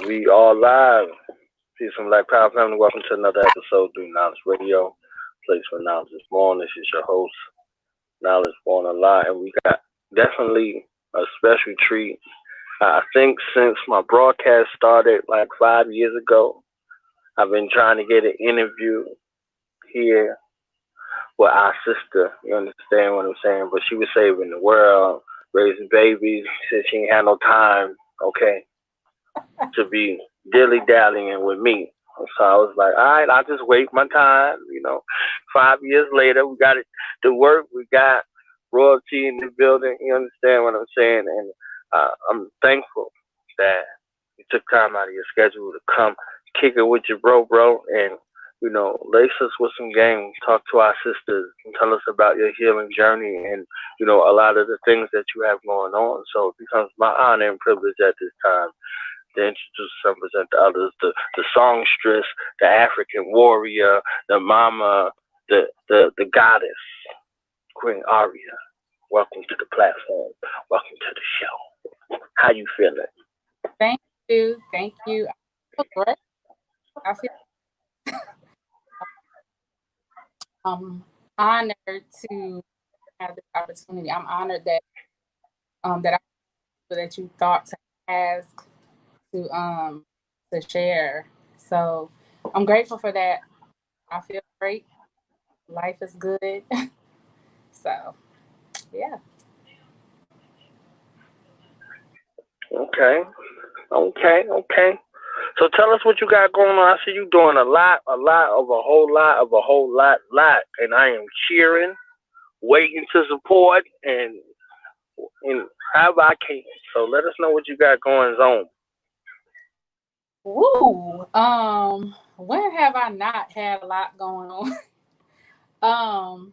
We are live. Peace and Black Power family. Welcome to another episode of Knowledge Radio. Place where knowledge is born. This is your host, Knowledge Born Alive. And we got definitely a special treat. I think since my broadcast started like 5 years ago, I've been trying to get an interview here with our sister. You understand what I'm saying? But she was saving the world, raising babies. She said she ain't had no time, okay, to be dilly-dallying with me. So I was like, all right, I'll just wait my time. 5 years later, we got it to work. We got royalty in the building. You understand what I'm saying? And I'm thankful that you took time out of your schedule to come kick it with your bro, and lace us with some game, talk to our sisters, and tell us about your healing journey and, a lot of the things that you have going on. So it becomes my honor and privilege at this time to introduce and present to others the songstress, the African warrior, the mama, the goddess, Queen Aria. Welcome to the platform. Welcome to the show. How you feeling? Thank you. I feel great. I feel honored to have this opportunity. I'm honored that that you thought to ask to share. So I'm grateful for that. I feel great. Life is good. So yeah. Okay. So tell us what you got going on. I see you doing a lot of a whole lot, and I am cheering, waiting to support, and however I can. So let us know what you got going on. Woo. When have I not had a lot going on?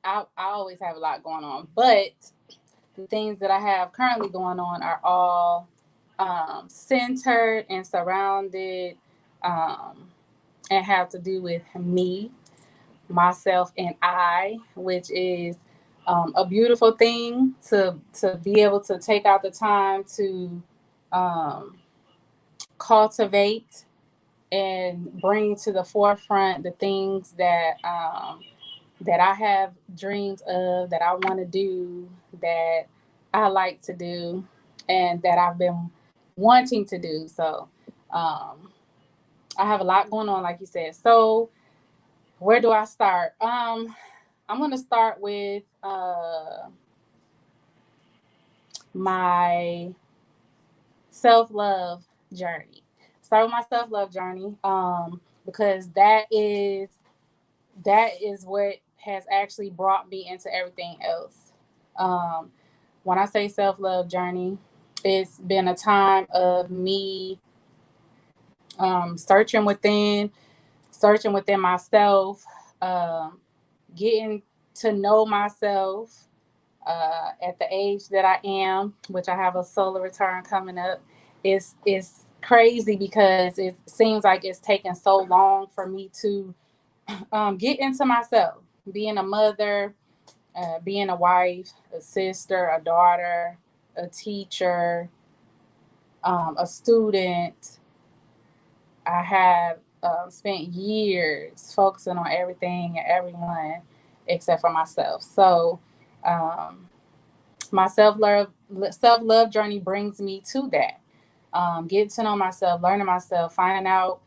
I always have a lot going on, but the things that I have currently going on are all centered and surrounded and have to do with me, myself, and I, which is a beautiful thing to be able to take out the time to cultivate and bring to the forefront the things that I have dreams of, that I want to do, that I like to do, and that I've been wanting to do. So I have a lot going on, like you said. So where do I start? I'm going to start with my self-love journey. Because that is what has actually brought me into everything else. When I say self-love journey, it's been a time of me searching within myself, getting to know myself at the age that I am, which I have a solar return coming up. It's crazy because it seems like it's taken so long for me to get into myself, being a mother, being a wife, a sister, a daughter, a teacher, a student. I have spent years focusing on everything and everyone except for myself. So my self-love journey brings me to that. Getting to know myself, learning myself, finding out,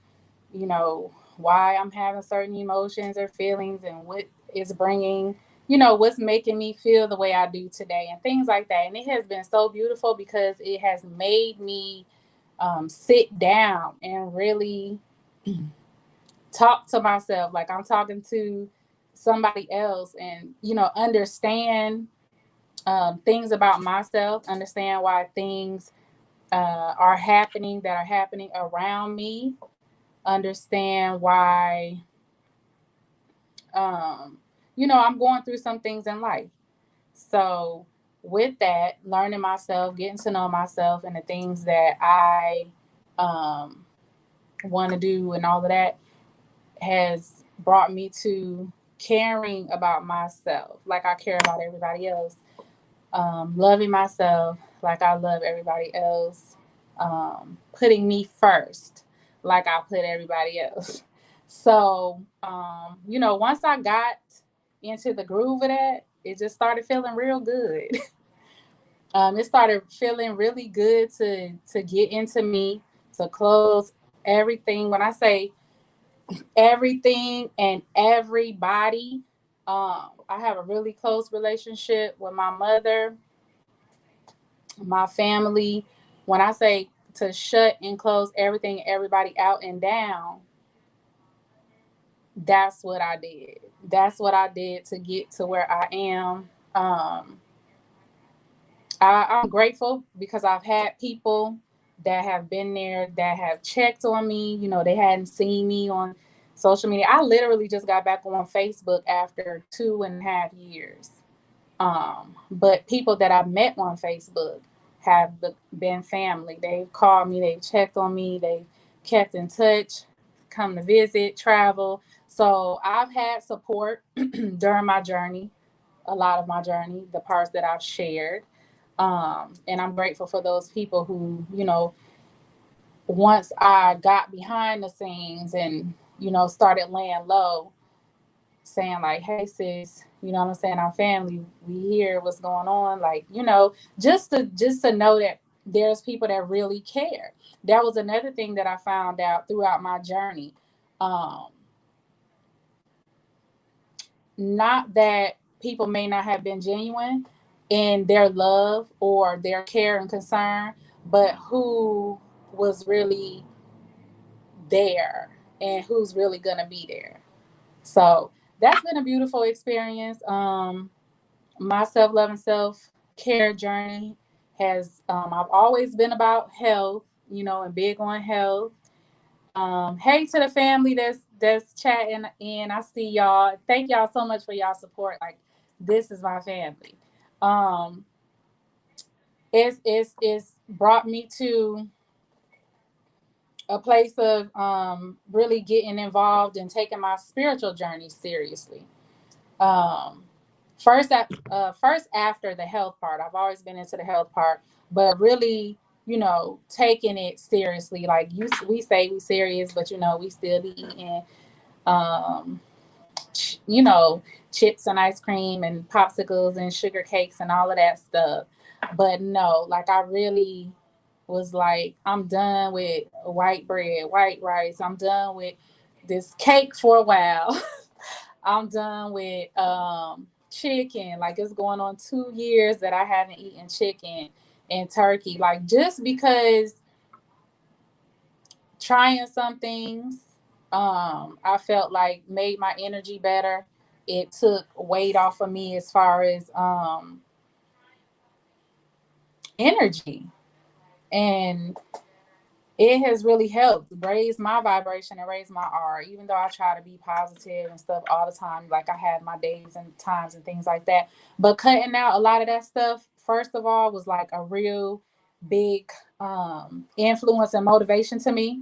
why I'm having certain emotions or feelings and what is bringing, what's making me feel the way I do today and things like that. And it has been so beautiful because it has made me sit down and really talk to myself like I'm talking to somebody else and, understand things about myself, understand why things are happening around me, understand why, I'm going through some things in life. So with that, learning myself, getting to know myself and the things that I want to do and all of that has brought me to caring about myself like I care about everybody else, loving myself like I love everybody else, putting me first, like I put everybody else. So, once I got into the groove of that, it just started feeling real good. It started feeling really good to get into me, to close everything. When I say everything and everybody, I have a really close relationship with my mother, my family. When I say to shut and close everything, everybody out and down, that's what I did. That's what I did to get to where I am. I'm grateful because I've had people that have been there that have checked on me. They hadn't seen me on social media. I literally just got back on Facebook after 2.5 years. But people that I've met on Facebook have been family. They've called me, they've checked on me, they've kept in touch, come to visit, travel. So I've had support during my journey, a lot of my journey, the parts that I've shared. And I'm grateful for those people who, once I got behind the scenes and, started laying low, saying like, hey sis, you know what I'm saying? Our family, we hear what's going on. Like, just to know that there's people that really care. That was another thing that I found out throughout my journey. Not that people may not have been genuine in their love or their care and concern, but who was really there and who's really gonna be there. So that's been a beautiful experience. My self-love and self-care journey has I've always been about health, and big on health. Hey to the family that's chatting in. I see y'all. Thank y'all so much for y'all support. Like, this is my family. Um, it's brought me to a place of really getting involved and taking my spiritual journey seriously. Um, first after the health part, I've always been into the health part, but really, taking it seriously. Like, we say we serious, but we still be eating, um, you know, chips and ice cream and popsicles and sugar cakes and all of that stuff. But no, like, I really was like, I'm done with white bread, white rice. I'm done with this cake for a while. I'm done with chicken. Like, it's going on 2 years that I haven't eaten chicken and turkey. Like, just because trying some things, I felt like made my energy better. It took weight off of me as far as energy. And it has really helped raise my vibration and raise my aura, even though I try to be positive and stuff all the time. Like, I had my days and times and things like that. But cutting out a lot of that stuff, first of all, was like a real big influence and motivation to me.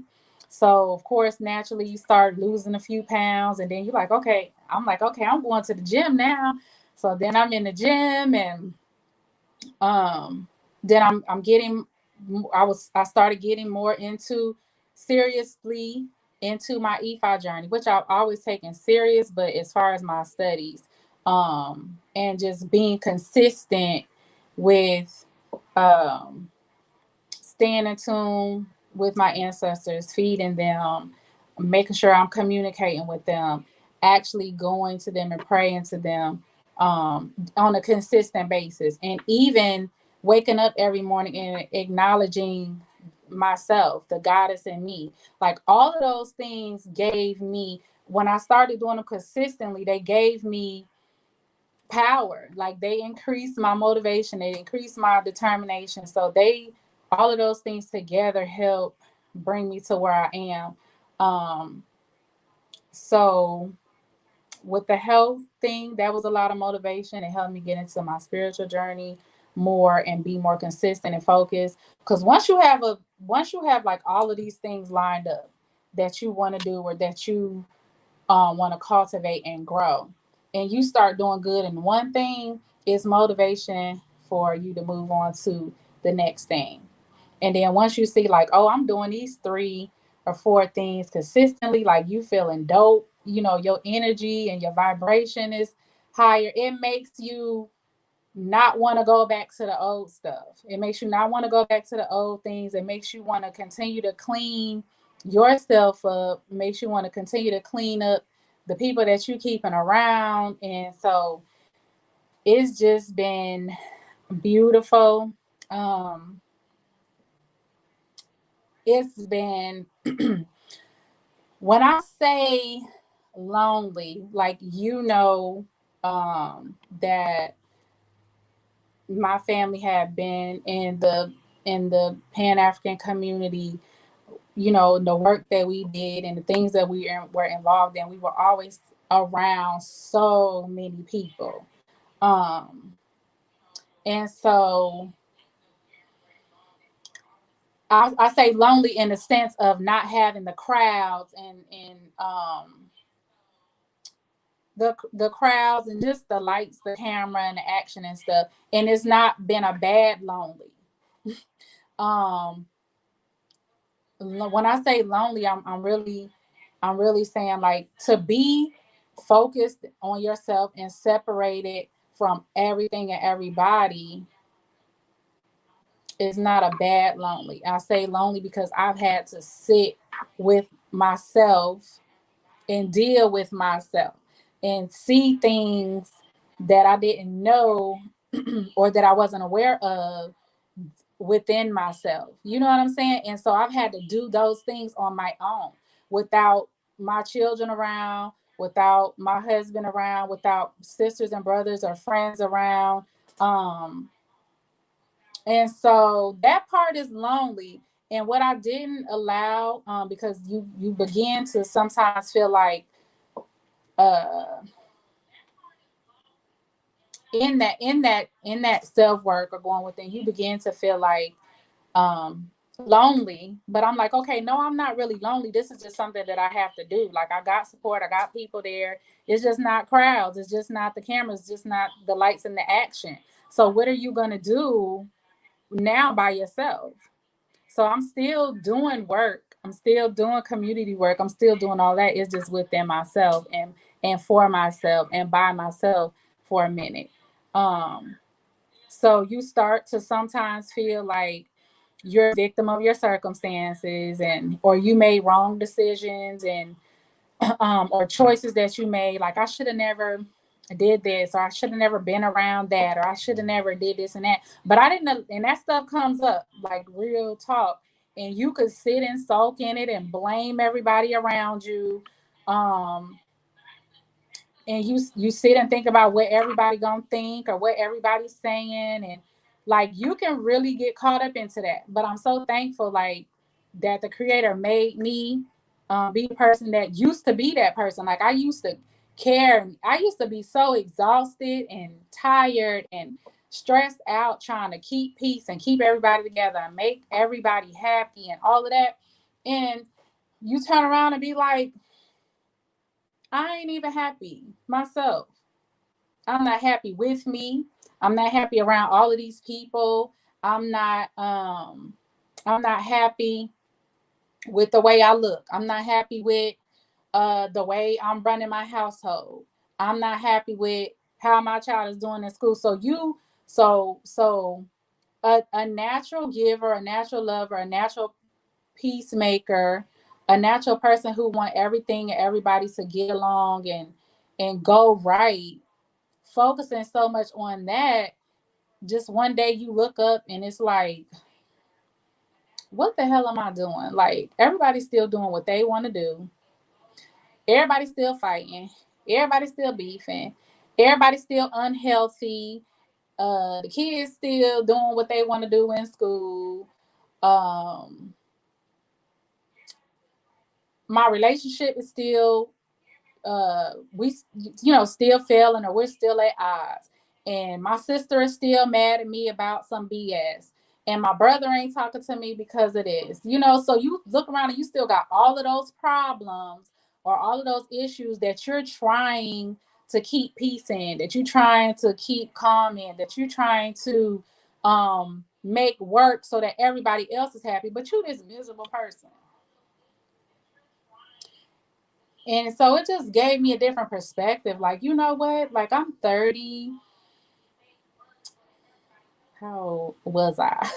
So, of course, naturally, you start losing a few pounds, and then you're like, okay, I'm going to the gym now. So then I'm in the gym, and then I'm getting I started getting more seriously into my Ifa journey, which I've always taken serious, but as far as my studies, and just being consistent with um staying in tune with my ancestors, feeding them, making sure I'm communicating with them, actually going to them and praying to them on a consistent basis. And even waking up every morning and acknowledging myself, the goddess in me. Like, all of those things gave me, when I started doing them consistently, they gave me power. Like, they increased my motivation, they increased my determination. So all of those things together help bring me to where I am. So with the health thing, that was a lot of motivation. It helped me get into my spiritual journey more and be more consistent and focused. Because once you have like all of these things lined up that you want to do, or that you want to cultivate and grow, and you start doing good in one thing, it's motivation for you to move on to the next thing. And then once you see like, oh, I'm doing these 3 or 4 things consistently, like you feeling dope, your energy and your vibration is higher. It makes you not want to go back to the old stuff. It makes you not want to go back to the old things. It makes you want to continue to clean yourself up. It makes you want to continue to clean up the people that you keeping around. And so it's just been beautiful. It's been when I say lonely, like that my family had been in the Pan African community, the work that we did and the things that we were involved in. We were always around so many people, um, and so I say lonely in the sense of not having the crowds and the crowds and just the lights, the camera, and the action and stuff. And it's not been a bad lonely. um when I say lonely, I'm really saying like to be focused on yourself and separated from everything and everybody is not a bad lonely. I say lonely because I've had to sit with myself and deal with myself and see things that I didn't know or that I wasn't aware of within myself. You know what I'm saying? And so I've had to do those things on my own without my children around, without my husband around, without sisters and brothers or friends around. Um, and so that part is lonely. And what I didn't allow, because you begin to sometimes feel like uh in that self work or going within, you begin to feel like lonely. But I'm like, okay, no, I'm not really lonely. This is just something that I have to do. Like, I got support, I got people there. It's just not crowds, it's just not the cameras, just not the lights and the action. So what are you going to do now by yourself? So I'm still doing work, I'm still doing community work, I'm still doing all that. It's just within myself and for myself and by myself for a minute. um so you start to sometimes feel like you're a victim of your circumstances, and or you made wrong decisions, and or choices that you made, like I should have never did this, or I should have never been around that, or I should have never did this and that. But I didn't, and that stuff comes up like real talk, and you could sit and soak in it and blame everybody around you. um and you sit and think about what everybody gonna think or what everybody's saying, and like you can really get caught up into that. But I'm so thankful, like, that the creator made me be a person that used to be that person. Like, I used to care, I used to be so exhausted and tired and stressed out trying to keep peace and keep everybody together and make everybody happy and all of that. And you turn around and be like, I ain't even happy myself. I'm not happy with me. I'm not happy around all of these people. I'm not um I'm not happy with the way I look. I'm not happy with the way I'm running my household. I'm not happy with how my child is doing in school. So a natural giver, a natural lover, a natural peacemaker, a natural person who want everything and everybody to get along and go right, focusing so much on that, just one day you look up and it's like, what the hell am I doing? Like, everybody's still doing what they want to do. Everybody's still fighting. Everybody's still beefing. Everybody's still unhealthy. The kids still doing what they want to do in school. Um, my relationship is still we still failing, or we're still at odds, and my sister is still mad at me about some BS, and my brother ain't talking to me because of this. So you look around and you still got all of those problems or all of those issues that you're trying to keep peace in, that you're trying to keep calm in, that you're trying to make work so that everybody else is happy, but you this miserable person. And so it just gave me a different perspective. Like, you know what? Like, I'm 30. How was I?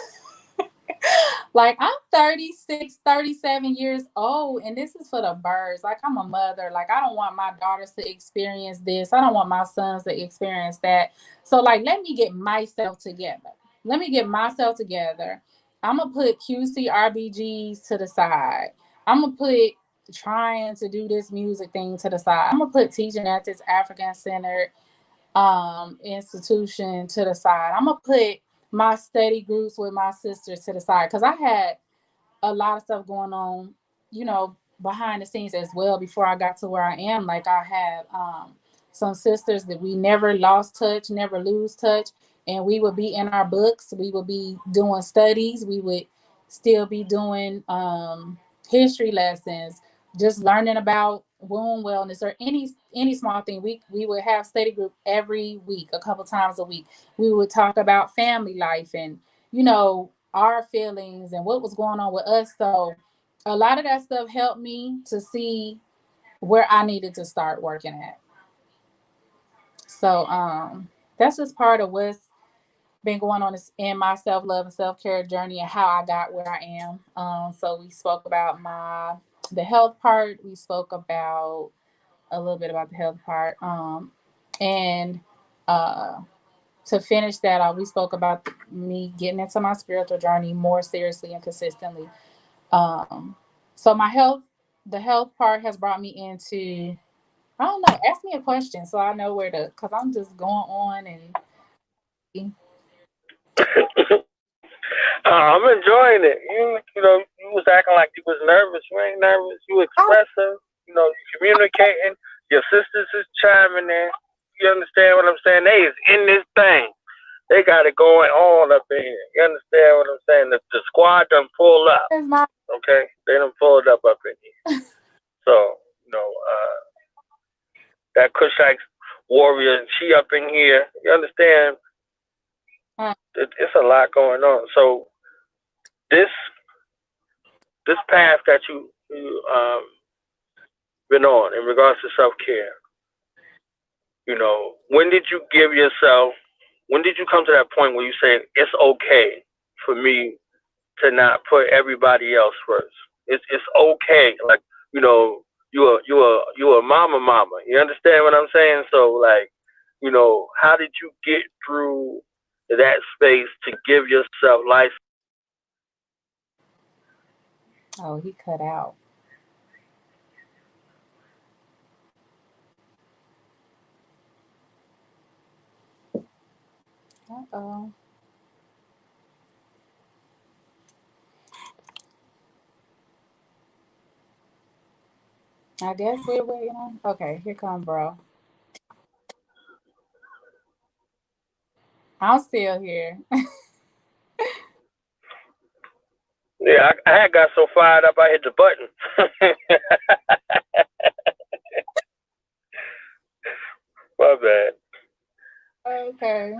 Like, I'm 36, 37 years old, and this is for the birds. Like, I'm a mother. Like, I don't want my daughters to experience this. I don't want my sons to experience that. So, like, let me get myself together. Let me get myself together. I'm going to put QC to the side. I'm going to put trying to do this music thing to the side. I'm going to put teaching at this African-centered institution to the side. I'm going to put my study groups with my sisters to the side, because I had a lot of stuff going on, you know, behind the scenes as well before I got to where I am. Like, I had some sisters that we never lost touch, never lose touch, and we would be in our books, we would be doing studies, we would still be doing history lessons, just learning about womb wellness or any small thing. We would have study group every week, a couple times a week. We would talk about family life and, you know, our feelings and what was going on with us. So a lot of that stuff helped me to see where I needed to start working at. So that's just part of what's been going on in my self-love and self-care journey and how I got where I am. So we spoke about the health part. We spoke about a little bit about the health part. And to finish that off, we spoke about me getting into my spiritual journey more seriously and consistently. So the health part has brought me into, I don't know, ask me a question so I know where to, because I'm just going on and. I'm enjoying it. You was acting like you was nervous. You ain't nervous. You expressive. You communicating. Your sisters is chiming in. You understand what I'm saying? They is in this thing. They got it going on up in here. You understand what I'm saying? The squad done pulled up. Okay? They done pulled up in here. So, that Cushite warrior, she up in here. You understand? It's a lot going on. So, this path that you been on in regards to self-care, when did you when did you come to that point where you say it's okay for me to not put everybody else first? It's okay. Like, you a mama. You understand what I'm saying? So, like, how did you get through that space to give yourself life? Oh, he cut out. Uh-oh. I guess we're waiting on. Okay, here come bro. I'm still here. Yeah, I had got so fired up I hit the button. My bad. Okay.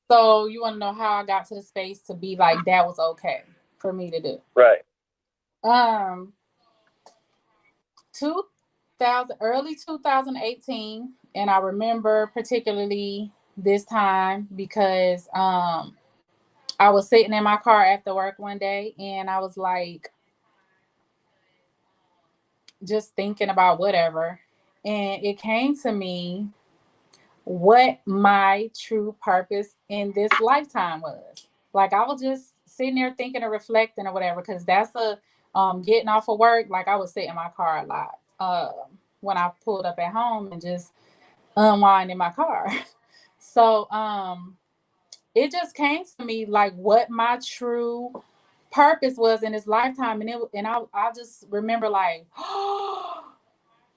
So you want to know how I got to the space to be like that was okay for me to do? Right. early 2018, and I remember particularly this time because I was sitting in my car after work one day and I was like just thinking about whatever, and it came to me what my true purpose in this lifetime was. Like, I was just sitting there thinking and reflecting or whatever, because that's a getting off of work. Like, I would sit in my car a lot when I pulled up at home and just unwind in my car. So it just came to me like what my true purpose was in this lifetime, and I just remember like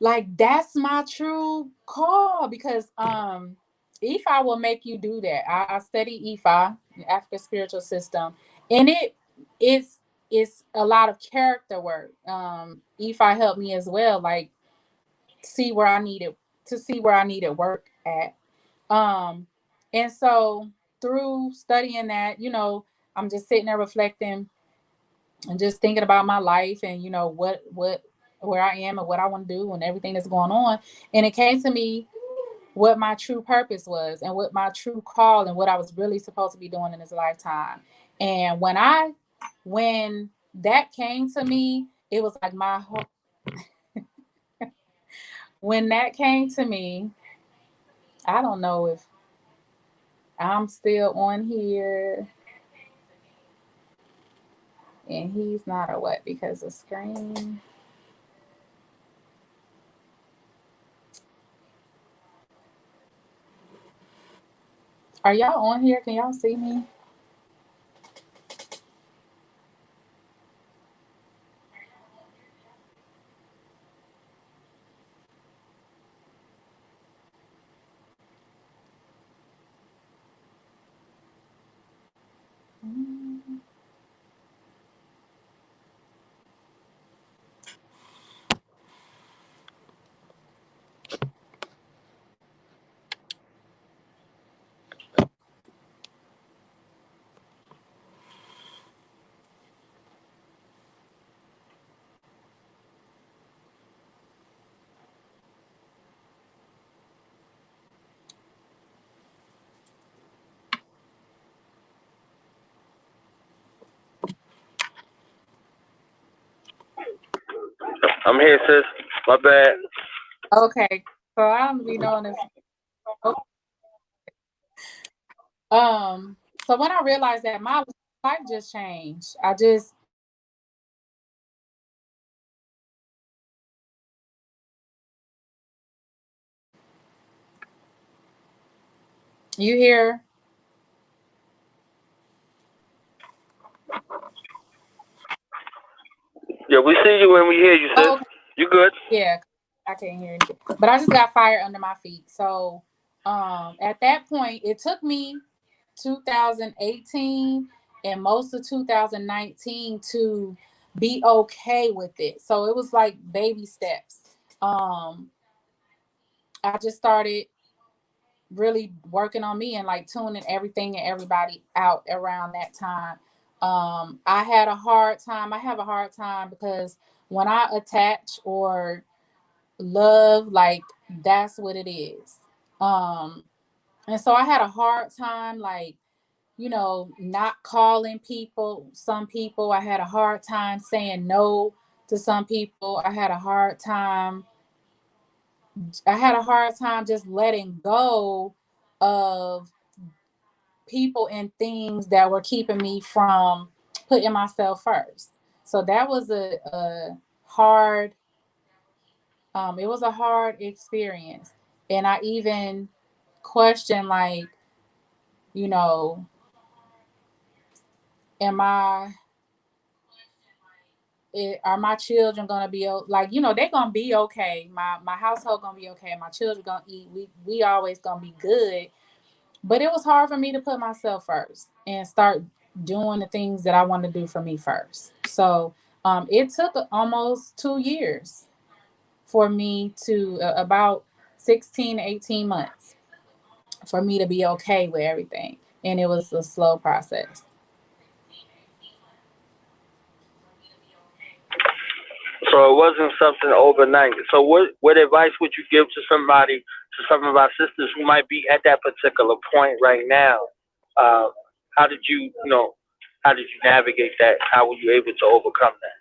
like that's my true call, because Ifa will make you do that. I study Ifa, African spiritual system, and it's a lot of character work. Ifa helped me as well, like see where I needed work at. And so through studying that, I'm just sitting there reflecting and just thinking about my life and, you know, where I am and what I want to do and everything that's going on. And it came to me what my true purpose was and what my true call and what I was really supposed to be doing in this lifetime. And when that came to me, it was like my whole, when that came to me, I don't know if I'm still on here and he's not or what because the screen. Are y'all on here? Can y'all see me? I'm here, sis. My bad. Okay, so I don't be knowing if. So when I realized that my life just changed, you hear? Yeah, we see you and we hear you, sis. Oh, okay. You good? Yeah, I can't hear anything. But I just got fire under my feet. So at that point, it took me 2018 and most of 2019 to be okay with it. So it was like baby steps. I just started really working on me and like tuning everything and everybody out around that time. I had a hard time. I have a hard time because when I attach or love, like that's what it is. Um, and so I had a hard time, like, you know, not calling people. Some people, I had a hard time saying no to some people. I had a hard time just letting go of people and things that were keeping me from putting myself first. So that was a hard, it was a hard experience. And I even questioned, like, you know, am I, are my children gonna be like, you know, they're gonna be okay. My household gonna be okay. My children gonna eat. We always gonna be good. But it was hard for me to put myself first and start doing the things that I want to do for me first. So it took almost 2 years for me to about 16 to 18 months for me to be okay with everything. And it was a slow process. So it wasn't something overnight. So what advice would you give to somebody, to some of our sisters who might be at that particular point right now? Uh, how did how did you navigate that? How were you able to overcome that?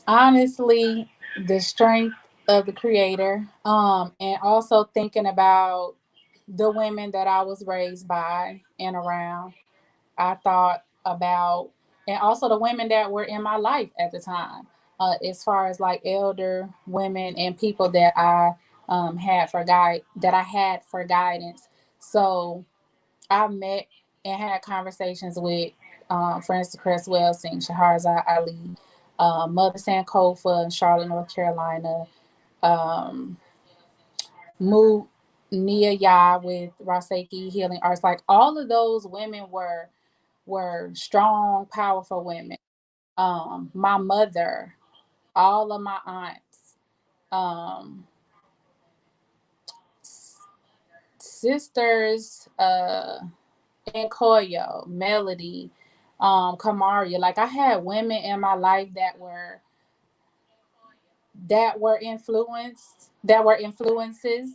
Honestly, the strength of the creator, and also thinking about the women that I was raised by and around. I thought about, and also the women that were in my life at the time, as far as like elder women and people that I that I had for guidance. So I met and had conversations with Francis Cresswell, Singh Shaharza Ali, Mother Sankofa in Charlotte, North Carolina, um, Mu Nia Ya with Raseki Healing Arts. Like all of those women were strong, powerful women. My mother, all of my aunts, um, sisters, and Koyo, Melody, Kamaria. Like I had women in my life that were influences.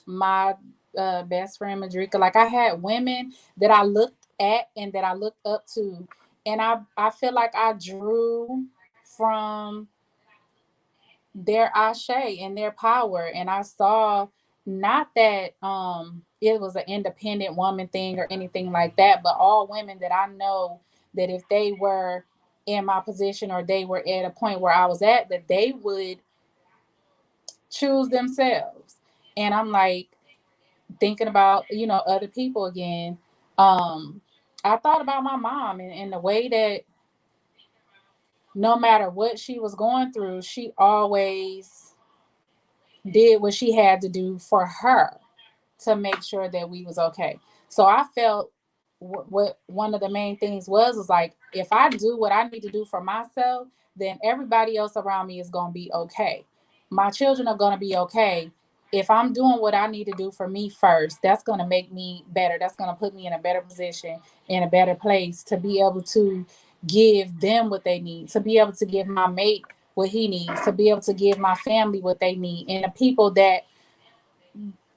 My best friend Madrika. Like I had women that I looked at and that I looked up to, and I feel like I drew from their ashe and their power, and I saw not that it was an independent woman thing or anything like that, but all women that I know that if they were in my position or they were at a point where I was at, that they would choose themselves. And I'm like thinking about, other people again. I thought about my mom and the way that no matter what she was going through, she always did what she had to do for her to make sure that we was okay. So I felt what one of the main things was like, if I do what I need to do for myself, then everybody else around me is going to be okay. My children are going to be okay. If I'm doing what I need to do for me first, that's going to make me better. That's going to put me in a better position, in a better place to be able to give them what they need, to be able to give my mate what he needs, to be able to give my family what they need. And the people that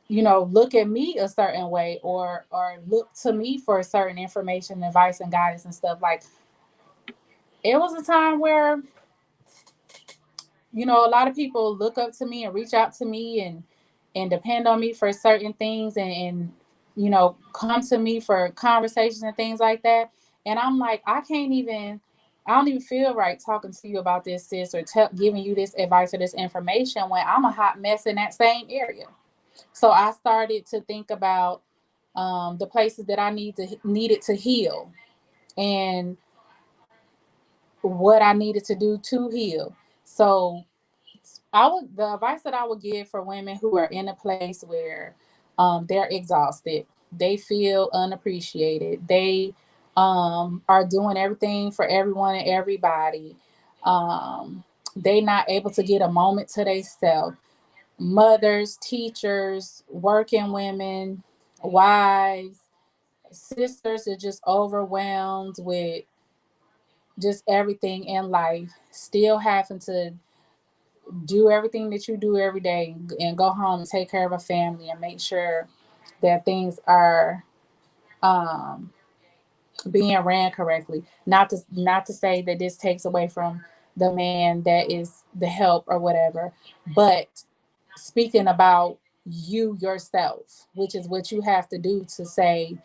look at me a certain way or look to me for certain information, advice, and guidance and stuff. Like it was a time where a lot of people look up to me and reach out to me and depend on me for certain things and come to me for conversations and things like that. And I'm like, I don't even feel right talking to you about this, sis, or giving you this advice or this information when I'm a hot mess in that same area. So I started to think about the places that I needed to heal and what I needed to do to heal. So the advice that I would give for women who are in a place where they're exhausted, they feel unappreciated, they are doing everything for everyone and everybody. They not able to get a moment to themselves. Mothers, teachers, working women, wives, sisters are just overwhelmed with just everything in life, still having to do everything that you do every day and go home and take care of a family and make sure that things are um, being ran correctly. Not to say that this takes away from the man that is the help or whatever, but speaking about you yourself, which is what you have to do to say,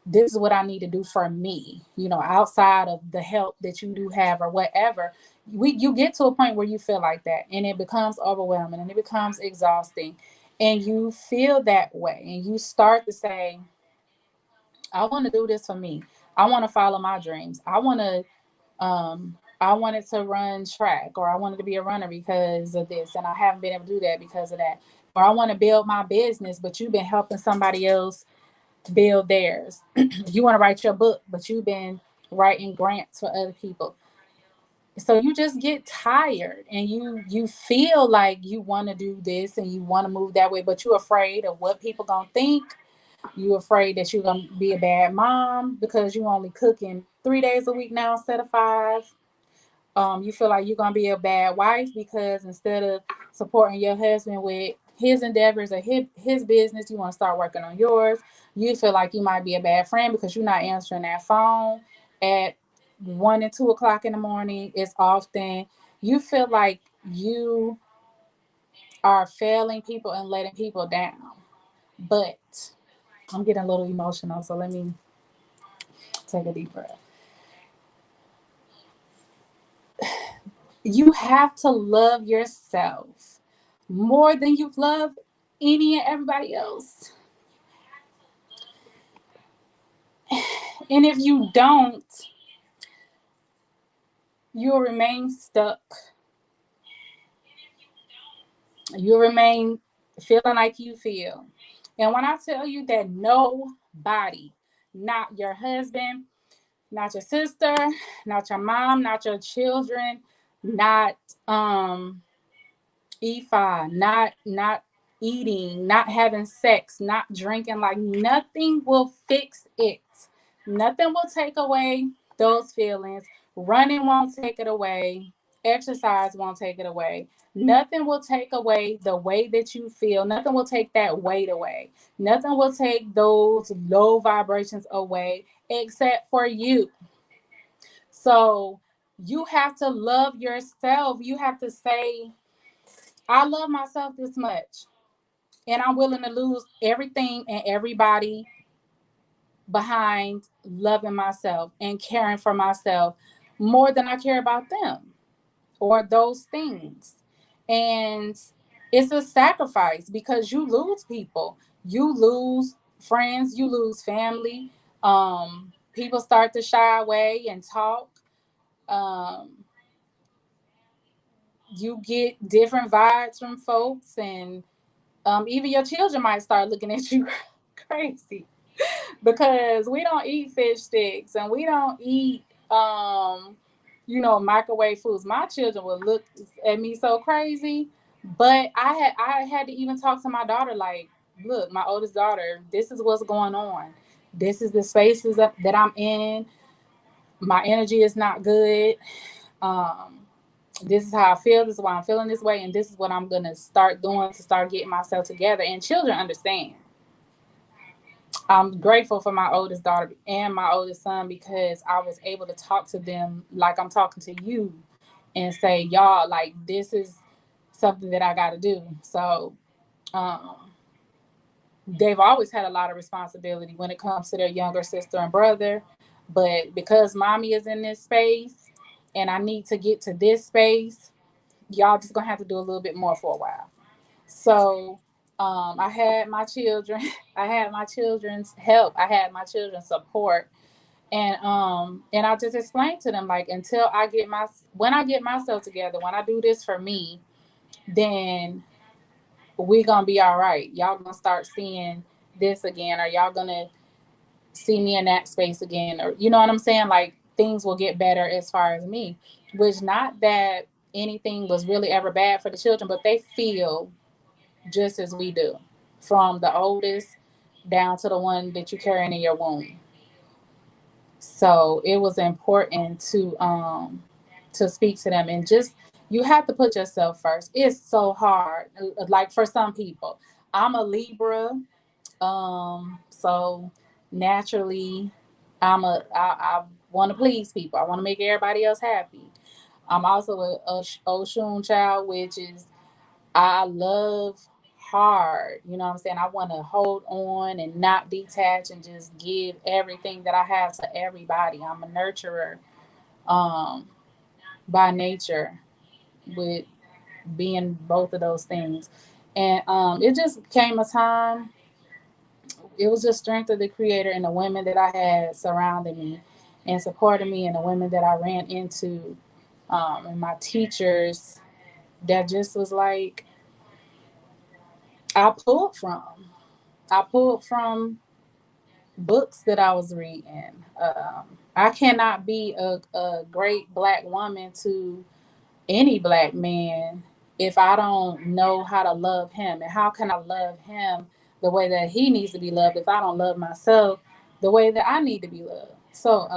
this is what I need to do for me, outside of the help that you do have or whatever. You get to a point where you feel like that and it becomes overwhelming and it becomes exhausting and you feel that way and you start to say, I want to do this for me. I want to follow my dreams. I wanted to run track, or I wanted to be a runner because of this and I haven't been able to do that because of that. Or I want to build my business, but you've been helping somebody else build theirs. You want to write your book, but you've been writing grants for other people. So you just get tired and you feel like you want to do this and you want to move that way, but you're afraid of what people gonna think. You're afraid that you're gonna be a bad mom because you only cooking 3 days a week now instead of 5. You feel like you're gonna be a bad wife because instead of supporting your husband with his endeavors or his business, you want to start working on yours. You feel like you might be a bad friend because you're not answering that phone at 1 and 2 o'clock in the morning. It's often you feel like you are failing people and letting people down. But I'm getting a little emotional, so let me take a deep breath. You have to love yourself more than you love any and everybody else. And if you don't, you'll remain stuck. You'll remain feeling like you feel. And when I tell you that nobody, not your husband, not your sister, not your mom, not your children, not Ifa, not eating, not having sex, not drinking. Like, nothing will fix it. Nothing will take away those feelings. Running won't take it away. Exercise won't take it away. Nothing will take away the way that you feel. Nothing will take that weight away. Nothing will take those low vibrations away except for you. So you have to love yourself. You have to say, I love myself this much, and I'm willing to lose everything and everybody behind loving myself and caring for myself more than I care about them or those things. And it's a sacrifice because you lose people, you lose friends, you lose family. People start to shy away and talk. Um, you get different vibes from folks, and even your children might start looking at you crazy because we don't eat fish sticks and we don't eat microwave foods. My children will look at me so crazy, but I had to even talk to my daughter like, look, my oldest daughter, this is what's going on. This is the spaces that I'm in. My energy is not good. um this is how I feel. This is why I'm feeling this way, and this is what I'm gonna start doing to start getting myself together. And children understand. I'm grateful for my oldest daughter and my oldest son because I was able to talk to them like I'm talking to you and say, y'all, like, this is something that I got to do. So um, they've always had a lot of responsibility when it comes to their younger sister and brother. But because mommy is in this space and I need to get to this space, y'all just going to have to do a little bit more for a while. So I had my children, I had my children's help, I had my children's support, and I just explained to them like, until when I get myself together, when I do this for me, then we gonna be all right. Y'all gonna start seeing this again, or y'all gonna see me in that space again, or you know what I'm saying? Like, things will get better as far as me, which not that anything was really ever bad for the children, but they feel just as we do, from the oldest down to the one that you carrying in your womb. So it was important to speak to them, and just, you have to put yourself first. It's so hard. Like, for some people, I'm a Libra, so naturally I want to please people. I want to make everybody else happy. I'm also a Oshun child, which is, I love hard. You know what I'm saying? I want to hold on and not detach and just give everything that I have to everybody. I'm a nurturer um, by nature, with being both of those things. And it just came a time, it was just strength of the creator and the women that I had surrounding me and supporting me, and the women that I ran into, and my teachers, that just was like, I pulled from. I pulled from books that I was reading. I cannot be a great black woman to any black man if I don't know how to love him. And how can I love him the way that he needs to be loved if I don't love myself the way that I need to be loved? So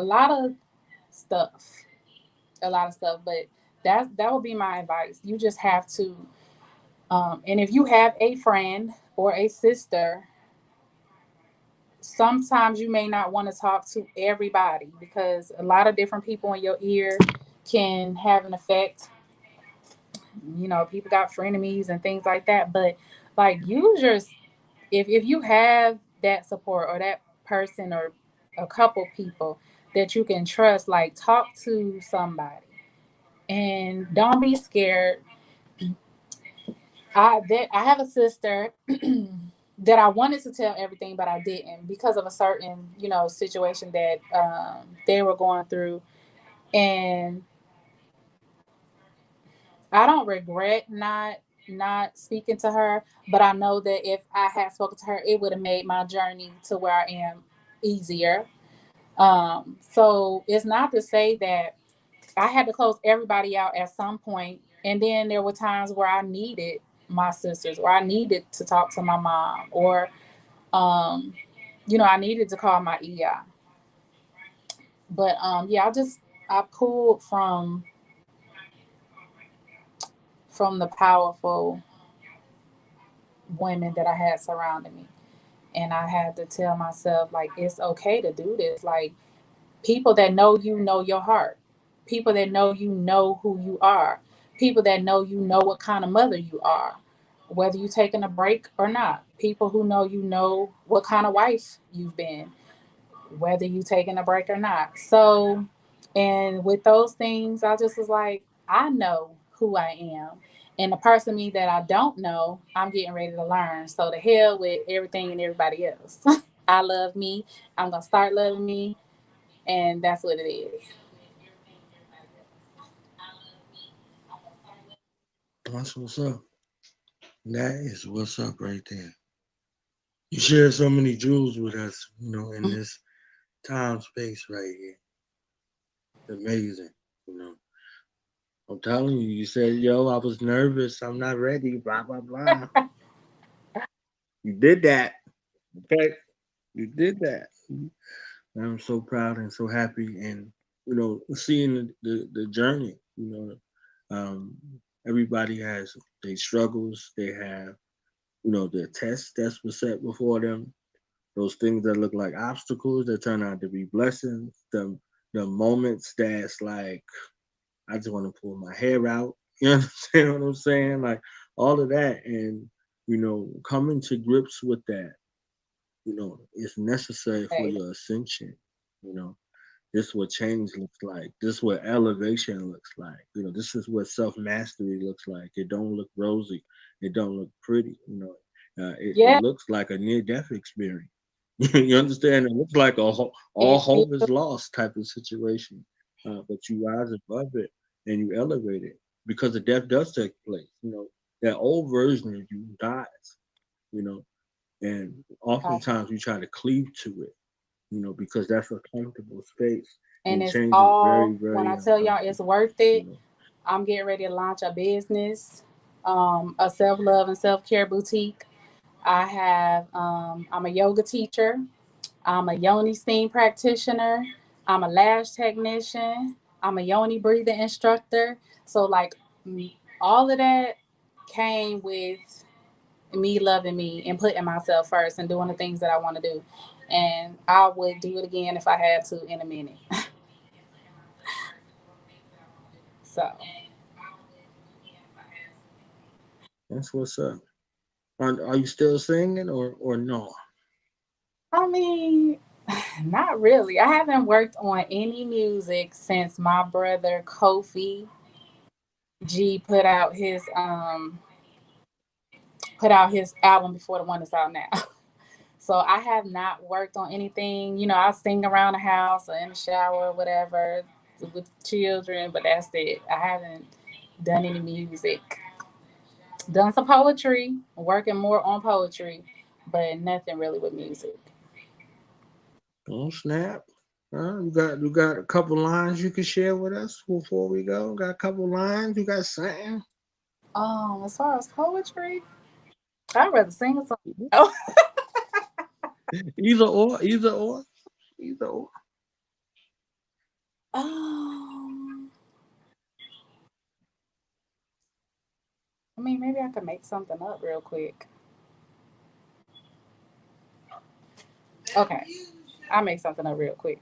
stuff, a lot of stuff. But that would be my advice. You just have to, and if you have a friend or a sister, sometimes you may not want to talk to everybody because a lot of different people in your ear can have an effect. People got frenemies and things like that. But like, use your, if you have that support or that person or a couple people that you can trust, like, talk to somebody and don't be scared. I have a sister that I wanted to tell everything, but I didn't because of a certain situation that they were going through, and I don't regret not speaking to her, but I know that if I had spoken to her, it would have made my journey to where I am easier. So it's not to say that I had to close everybody out at some point, and then there were times where I needed my sisters, or I needed to talk to my mom, or I needed to call my EI. But yeah, I pulled from the powerful women that I had surrounding me. And I had to tell myself, like, it's okay to do this. Like, people that know your heart. People that know who you are. People that know what kind of mother you are, whether you're taking a break or not. People who know what kind of wife you've been, whether you taking a break or not. So, and with those things, I just was like, I know who I am. And the person me that I don't know, I'm getting ready to learn. So the hell with everything and everybody else. I love me. I'm gonna start loving me, and that's what it is. That's what's up. That is what's up right there. You share so many jewels with us, in this time space right here. It's amazing. You know, I'm telling you, you said, yo, I was nervous. I'm not ready, blah, blah, blah. You did that. Okay. You did that. And I'm so proud and so happy and, seeing the journey, um, everybody has their struggles. They have, their tests that's was set before them. Those things that look like obstacles that turn out to be blessings. The moments that's like I just want to pull my hair out. You understand what I'm saying? Like all of that, and coming to grips with that. Is necessary for Hey, your ascension. You know, this is what change looks like. This is what elevation looks like. This is what self mastery looks like. It don't look rosy. It don't look pretty. It yeah, looks like a near death experience. You understand? It looks like all it hope is feels lost type of situation. But you rise above it and you elevate it because the death does take place. That old version of you dies. You know, and I, oftentimes we try to cleave to it. Because that's a comfortable space, and and it's change is very, all when very I tell y'all it's uncomfortable. worth You it. know, I'm getting ready to launch a business, a self love and self care boutique. I'm a yoga teacher. I'm a Yoni Steam Practitioner. I'm a lash technician. I'm a Yoni Breathing Instructor. So, like, all of that came with me loving me and putting myself first and doing the things that I want to do. And I would do it again if I had to in a minute. So, that's what's up. Are you still singing or no? I mean, not really. I haven't worked on any music since my brother Kofi G put out his album before the one that's out now. So I have not worked on anything. I sing around the house or in the shower or whatever with children, but that's it. I haven't done any music. Done some poetry, working more on poetry, but nothing really with music. Oh snap! You got a couple lines you can share with us before we go. Got a couple lines. You got something? As far as poetry, I'd rather sing a song. Oh, Either or, either or, either or. um, I mean, maybe I could make something up real quick. Okay, I'll make something up real quick.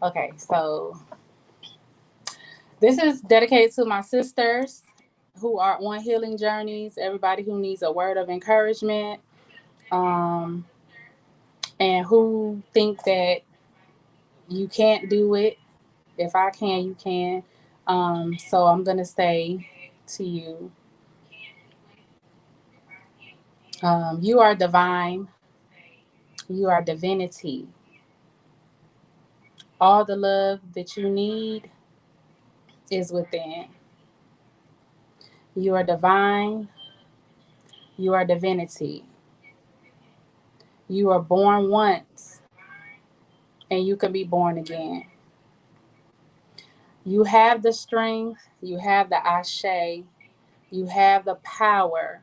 Okay, so this is dedicated to my sisters who are on healing journeys, everybody who needs a word of encouragement, um, and who think that you can't do it. If I can, you can. So I'm going to say to you, you are divine, you are divinity. All the love that you need is within. You are divine, you are divinity. You are born once and you can be born again. You have the strength, you have the ashe, you have the power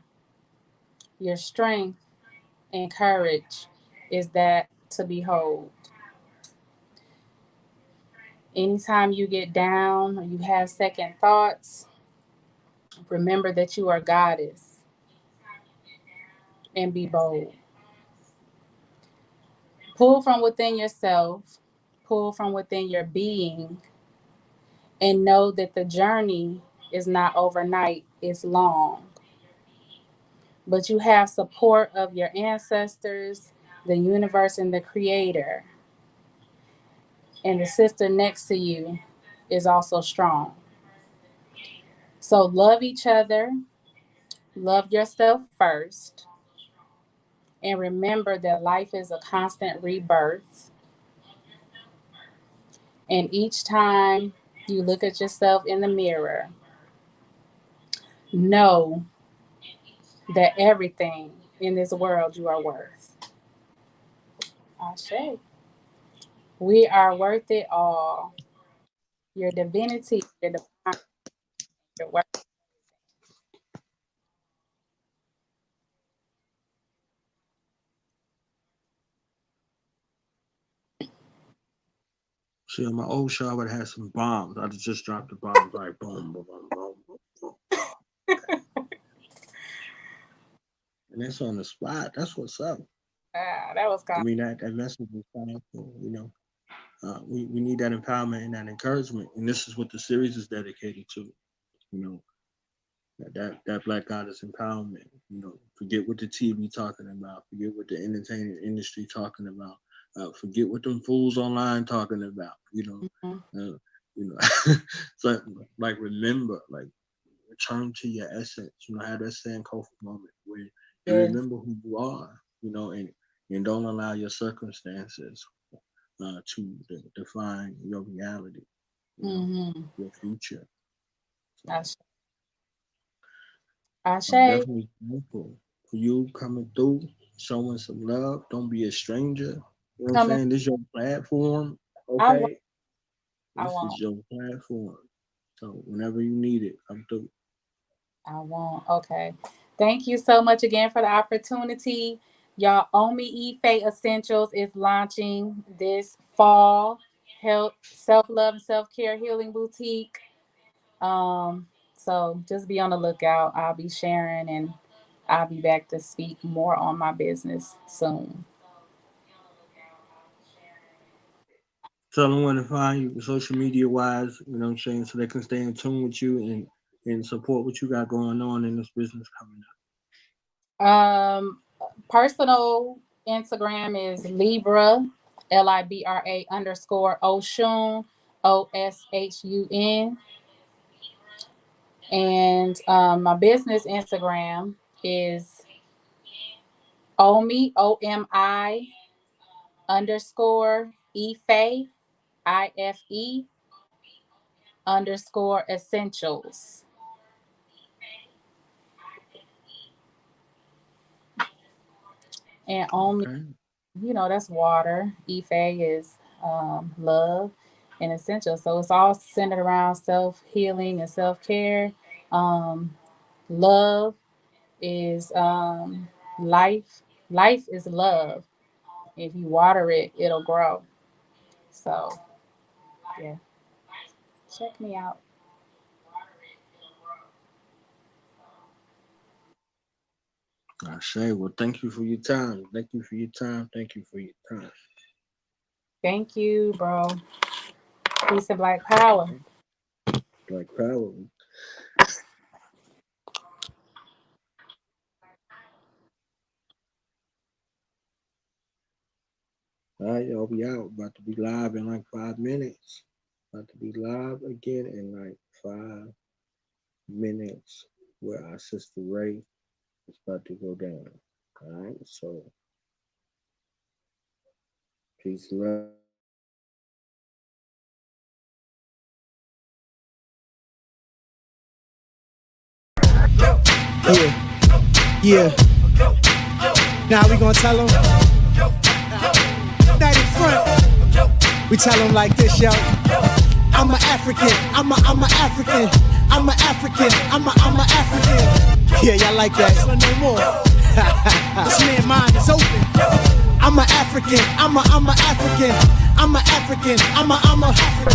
Your strength and courage is that to behold. Anytime you get down or you have second thoughts, remember that you are goddess and be bold. Pull from within yourself, pull from within your being, and know that the journey is not overnight, it's long. But you have support of your ancestors, the universe, and the creator. And the sister next to you is also strong. So love each other, love yourself first, and remember that life is a constant rebirth. And each time you look at yourself in the mirror, know that everything in this world you are worth. Ashe. We are worth it all. Your divinity, your divine, your worth. See, on my old show, I would have had some bombs. I'd just dropped the bombs like boom, boom, boom, boom, boom, boom. And that's on the spot. That's what's up. That was kind I mean, that message is powerful, you know. We need that empowerment and that encouragement. And this is what the series is dedicated to, you know, that Black Goddess empowerment. You know, forget what the TV talking about. Forget what the entertainment industry talking about. Forget what them fools online talking about, you know. You know, so like remember, like return to your essence, you know, have that Sankofa moment where you remember who you are, you know, and don't allow your circumstances to define your reality, you know, your future. So, I'm definitely thankful for you coming through, showing some love. Don't be a stranger. You know what I'm saying? This is your platform, okay? This is your platform. So whenever you need it, come through. I won't. Okay. Thank you so much again for the opportunity. Y'all, Omi Ife Essentials is launching this fall. Health, self-love, and self-care healing boutique. So just be on the lookout. I'll be sharing and I'll be back to speak more on my business soon. Tell them where to find you social media wise, you know what I'm saying, so they can stay in tune with you and support what you got going on in this business coming up. Personal Instagram is Libra, LIBRA _Oshun, OSHUN. And my business Instagram is Omi, OMI _Ife, IFE _Essentials. And Omi, you know, that's water. Ife is love and essential. So it's all centered around self-healing and self-care. Love is life. Life is love. If you water it, it'll grow. So, yeah. Check me out. I say, well, thank you for your time. Thank you for your time. Thank you for your time. Thank you, bro. Peace and Black Power. Black Power. All right, y'all, be out. About to be live in like 5 minutes. About to be live again in like 5 minutes where our sister Ray is about to go down. All right, so peace, love. Yeah. Now we gonna tell them. That in front. We tell them like this, yo. I'm an African. I'm a African. I'm an African. I'm a African. Yeah, y'all like that. No more. This man's mind is open. I'm an African. I'm a African. I'm a African. I'm a.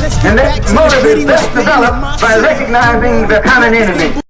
Let's get And back that to the motive gritty is best developed by recognizing the common enemy.